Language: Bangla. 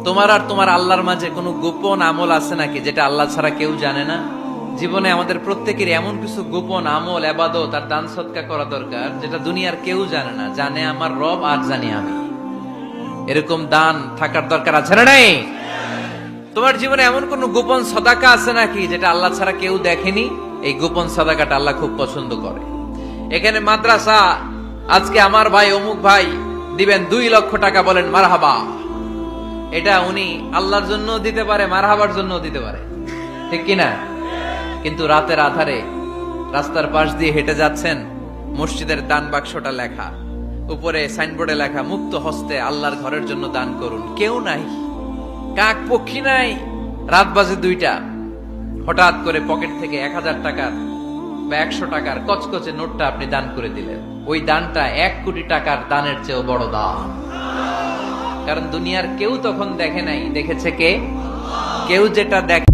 তোমার আর তোমার আল্লাহর মাঝে কোনো গোপন আমল আছে নাকি যেটা আল্লাহ ছাড়া কেউ জানে না? জীবনে আমাদের প্রত্যেকের এমন কিছু গোপন আমল, ইবাদত আর দান সদকা করা দরকার যেটা দুনিয়ার কেউ জানে না। জানে আমার রব আর জানি আমি। এরকম দান থাকার দরকার আছে না নাই? তোমার জীবনে এমন কোন গোপন সদাকা আছে নাকি যেটা আল্লাহ ছাড়া কেউ দেখেনি? এই গোপন সদাকাটা আল্লাহ খুব পছন্দ করে। এখানে মাদ্রাসা, আজকে আমার ভাই অমুক ভাই দিবেন 2 লক্ষ টাকা, বলেন মারহাবা। এটা উনি আল্লাহর জন্য দিতে পারে, মারহাবার জন্য দিতে পারে, ঠিক কিনা? কিন্তু রাতের আধারে রাস্তার পাশ দিয়ে হেঁটে যাচ্ছেন, মসজিদের দান বাক্সটা লেখা, উপরে সাইনবোর্ডে লেখা মুক্ত হস্তে আল্লাহর ঘরের জন্য দান করুন। কেউ নাই, কাক পক্ষী নাই। রাত বাজে 2টা, হঠাৎ করে পকেট থেকে 1000 টাকার বা 100 টাকার কচকচে নোটটা আপনি দান করে দিলেন। ওই দানটা 1 কোটি টাকার দানের চেয়েও বড় দান। কারণ দুনিয়ার কেউ তখন দেখে নাই, দেখেছে কে? কেউ যেটা দেখে